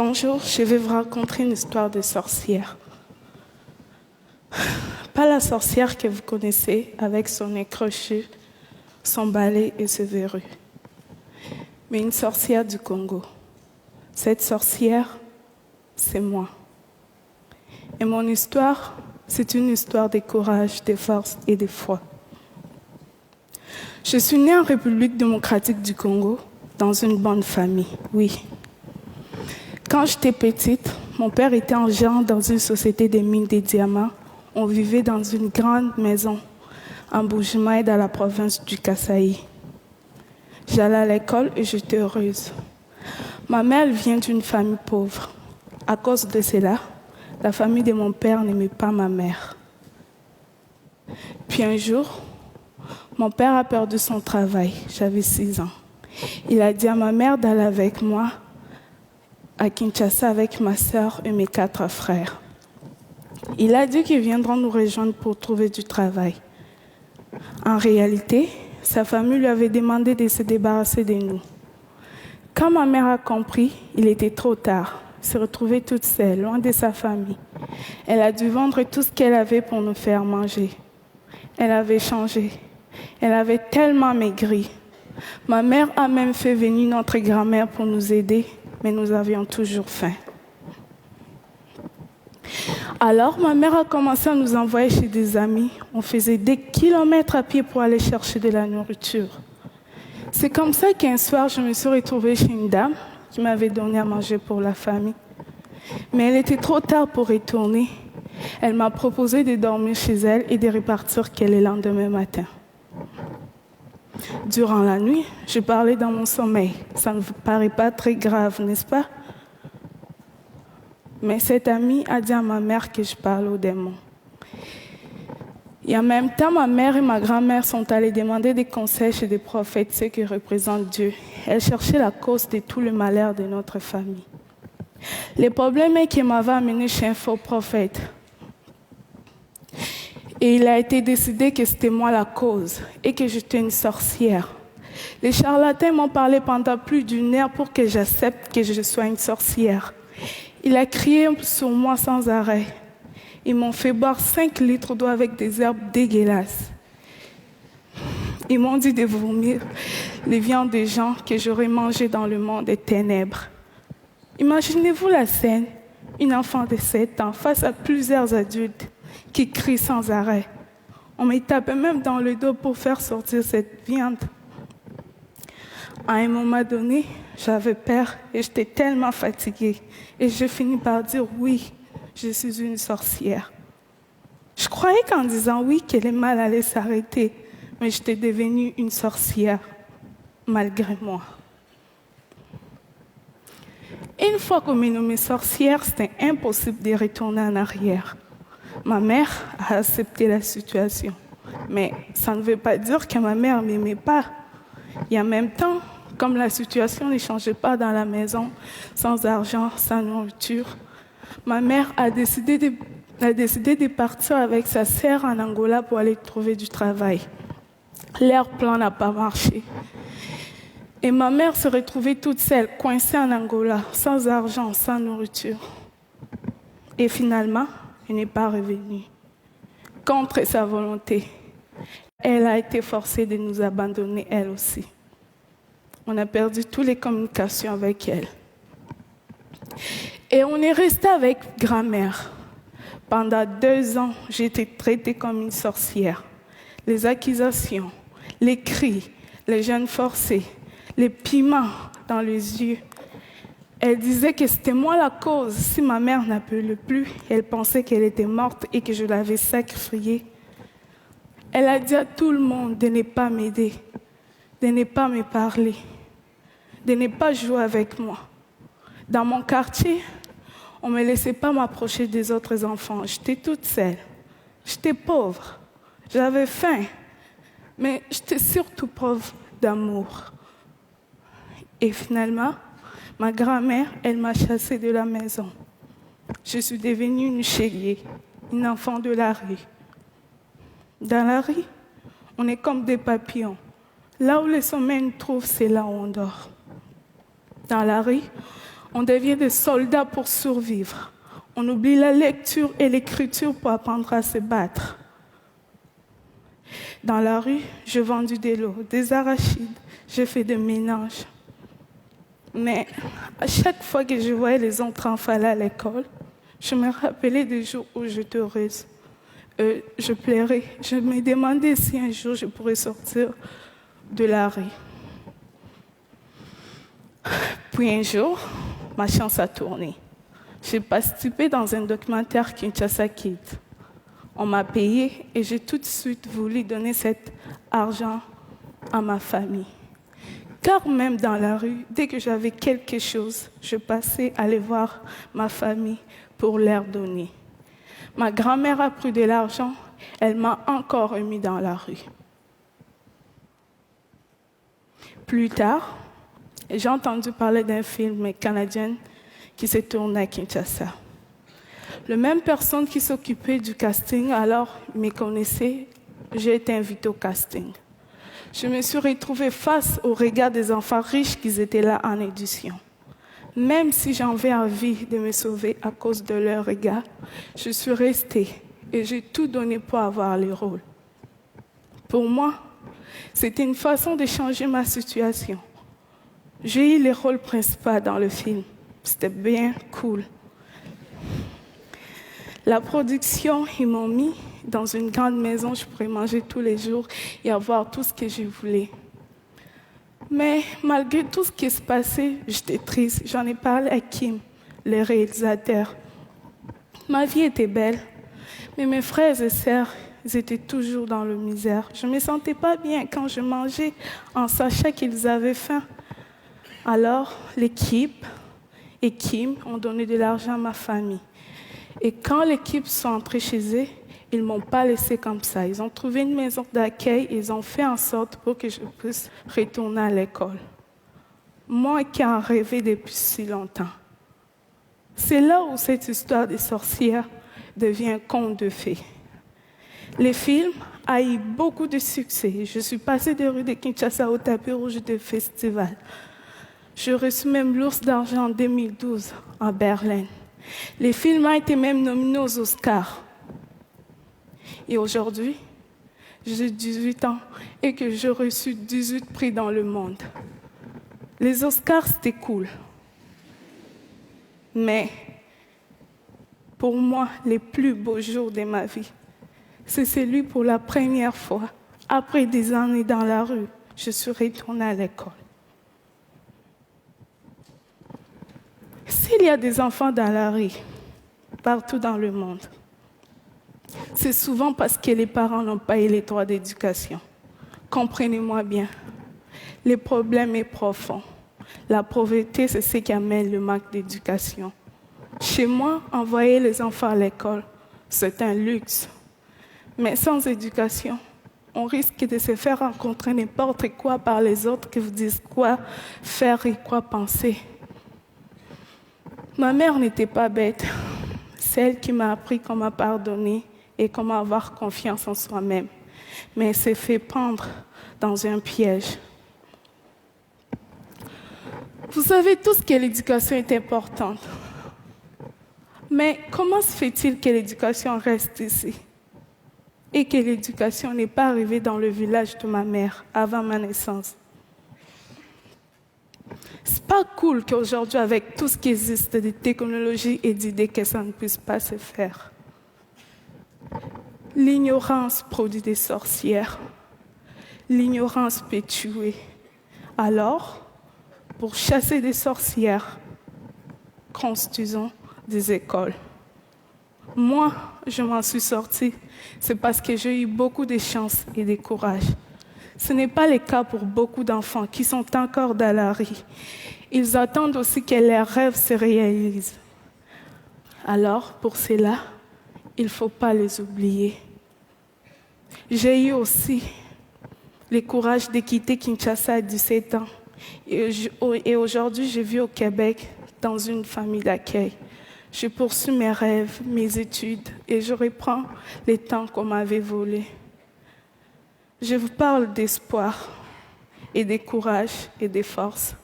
Bonjour, je vais vous raconter une histoire de sorcière. Pas la sorcière que vous connaissez avec son nez crochu, son balai et ses verrues, mais une sorcière du Congo. Cette sorcière, c'est moi. Et mon histoire, c'est une histoire de courage, de force et de foi. Je suis née en République démocratique du Congo, dans une bonne famille, oui. Quand j'étais petite, mon père était en gérant dans une société de mines de diamants. On vivait dans une grande maison en Bujimaï, dans la province du Kasaï. J'allais à l'école et j'étais heureuse. Ma mère vient d'une famille pauvre. À cause de cela, la famille de mon père n'aimait pas ma mère. Puis un jour, mon père a perdu son travail. J'avais 6 ans. Il a dit à ma mère d'aller avec moi à Kinshasa avec ma sœur et mes 4 frères. Il a dit qu'ils viendront nous rejoindre pour trouver du travail. En réalité, sa famille lui avait demandé de se débarrasser de nous. Quand ma mère a compris, il était trop tard. Elle se retrouvait toute seule, loin de sa famille. Elle a dû vendre tout ce qu'elle avait pour nous faire manger. Elle avait changé. Elle avait tellement maigri. Ma mère a même fait venir notre grand-mère pour nous aider, mais nous avions toujours faim. Alors, ma mère a commencé à nous envoyer chez des amis. On faisait des kilomètres à pied pour aller chercher de la nourriture. C'est comme ça qu'un soir, je me suis retrouvée chez une dame qui m'avait donné à manger pour la famille. Mais elle était trop tard pour retourner. Elle m'a proposé de dormir chez elle et de repartir le lendemain matin. Durant la nuit, je parlais dans mon sommeil. Ça ne vous paraît pas très grave, n'est-ce pas? Mais cette amie a dit à ma mère que je parlais aux démons. Et en même temps, ma mère et ma grand-mère sont allées demander des conseils chez des prophètes, ceux qui représentent Dieu. Elles cherchaient la cause de tout le malheur de notre famille. Le problème est qu'elle m'avait amené chez un faux prophète. Et il a été décidé que c'était moi la cause et que j'étais une sorcière. Les charlatans m'ont parlé pendant plus d'1 heure pour que j'accepte que je sois une sorcière. Il a crié sur moi sans arrêt. Ils m'ont fait boire 5 litres d'eau avec des herbes dégueulasses. Ils m'ont dit de vomir les viandes des gens que j'aurais mangées dans le monde des ténèbres. Imaginez-vous la scène, une enfant de 7 ans face à plusieurs adultes qui crient sans arrêt. On me tapait même dans le dos pour faire sortir cette viande. À un moment donné, j'avais peur et j'étais tellement fatiguée. Et j'ai fini par dire oui, je suis une sorcière. Je croyais qu'en disant oui, que le mal allait s'arrêter, mais j'étais devenue une sorcière, malgré moi. Une fois qu'on m'est nommée sorcière, c'était impossible de retourner en arrière. Ma mère a accepté la situation, mais ça ne veut pas dire que ma mère ne m'aimait pas. Et en même temps, comme la situation ne changeait pas dans la maison, sans argent, sans nourriture, ma mère a décidé de partir avec sa sœur en Angola pour aller trouver du travail. Leur plan n'a pas marché. Et ma mère se retrouvait toute seule, coincée en Angola, sans argent, sans nourriture. Et finalement, elle n'est pas revenue. Contre sa volonté, elle a été forcée de nous abandonner, elle aussi. On a perdu toutes les communications avec elle. Et on est resté avec grand-mère. Pendant 2 ans, j'ai été traitée comme une sorcière. Les accusations, les cris, les jeûnes forcés, les piments dans les yeux. Elle disait que c'était moi la cause. Si ma mère n'appelait plus, elle pensait qu'elle était morte et que je l'avais sacrifiée. Elle a dit à tout le monde de ne pas m'aider, de ne pas me parler, de ne pas jouer avec moi. Dans mon quartier, on ne me laissait pas m'approcher des autres enfants. J'étais toute seule. J'étais pauvre. J'avais faim. Mais j'étais surtout pauvre d'amour. Et finalement, ma grand-mère, elle m'a chassée de la maison. Je suis devenue une chélier, une enfant de la rue. Dans la rue, on est comme des papillons. Là où le sommeil nous trouve, c'est là où on dort. Dans la rue, On devient des soldats pour survivre. On oublie la lecture et l'écriture pour apprendre à se battre. Dans la rue, je vendais des lots, des arachides, j'ai fait des ménages. Mais à chaque fois que je voyais les autres enfants aller à l'école, je me rappelais des jours où j'étais heureuse. Je pleurais. Je me demandais si un jour je pourrais sortir de la rue. Puis un jour, ma chance a tourné. J'ai participé dans un documentaire Kinshasa Kids. On m'a payé et j'ai tout de suite voulu donner cet argent à ma famille. Car même dans la rue, dès que j'avais quelque chose, je passais aller voir ma famille pour leur donner. Ma grand-mère a pris de l'argent, elle m'a encore remis dans la rue. Plus tard, j'ai entendu parler d'un film canadien qui s'est tourné à Kinshasa. La même personne qui s'occupait du casting, alors me connaissait, j'ai été invitée au casting. Je me suis retrouvée face au regard des enfants riches qui étaient là en édition. Même si j'avais envie de me sauver à cause de leur regard, je suis restée et j'ai tout donné pour avoir les rôles. Pour moi, c'était une façon de changer ma situation. J'ai eu les rôles principaux dans le film. C'était bien cool. La production, ils m'ont mis dans une grande maison, je pourrais manger tous les jours et avoir tout ce que je voulais. Mais malgré tout ce qui se passait, j'étais triste. J'en ai parlé à Kim, le réalisateur. Ma vie était belle, mais mes frères et sœurs, ils étaient toujours dans la misère. Je ne me sentais pas bien quand je mangeais en sachant qu'ils avaient faim. Alors, l'équipe et Kim ont donné de l'argent à ma famille. Et quand l'équipe sont entrés chez eux, ils ne m'ont pas laissé comme ça. Ils ont trouvé une maison d'accueil et ils ont fait en sorte pour que je puisse retourner à l'école. Moi qui en rêvais depuis si longtemps. C'est là où cette histoire des sorcières devient un conte de fées. Le film a eu beaucoup de succès. Je suis passée des rues de Kinshasa au tapis rouge de festival. J'ai reçu même l'Ours d'argent en 2012 à Berlin. Le film a été même nominé aux Oscars. Et aujourd'hui, j'ai 18 ans et que j'ai reçu 18 prix dans le monde. Les Oscars, c'était cool. Mais pour moi, les plus beaux jours de ma vie, c'est celui pour la première fois, après des années dans la rue, je suis retournée à l'école. S'il y a des enfants dans la rue, partout dans le monde, c'est souvent parce que les parents n'ont pas eu les droits d'éducation. Comprenez-moi bien, le problème est profond. La pauvreté, c'est ce qui amène le manque d'éducation. Chez moi, envoyer les enfants à l'école, c'est un luxe. Mais sans éducation, on risque de se faire rencontrer n'importe quoi par les autres qui vous disent quoi faire et quoi penser. Ma mère n'était pas bête. C'est elle qui m'a appris comment pardonner et comment avoir confiance en soi-même. Mais elle s'est fait prendre dans un piège. Vous savez tous que l'éducation est importante. Mais comment se fait-il que l'éducation reste ici et que l'éducation n'est pas arrivée dans le village de ma mère avant ma naissance? C'est pas cool qu'aujourd'hui, avec tout ce qui existe de technologies et d'idées, que ça ne puisse pas se faire. L'ignorance produit des sorcières. L'ignorance peut tuer. Alors, pour chasser des sorcières, construisons des écoles. Moi, je m'en suis sortie. C'est parce que j'ai eu beaucoup de chance et de courage. Ce n'est pas le cas pour beaucoup d'enfants qui sont encore dans la rue. Ils attendent aussi que leurs rêves se réalisent. Alors, pour cela, il ne faut pas les oublier. J'ai eu aussi le courage de quitter Kinshasa à 17 ans. Et aujourd'hui, je vis au Québec dans une famille d'accueil. Je poursuis mes rêves, mes études et je reprends les temps qu'on m'avait volés. Je vous parle d'espoir et de courage et de force.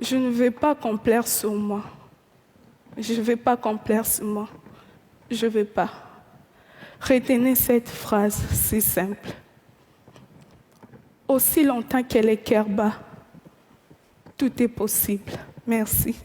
Je ne vais pas complaire sur moi. Je ne vais pas complaire sur moi. Je ne vais pas. Retenez cette phrase si simple. Aussi longtemps qu'elle est cœur bas, tout est possible. Merci.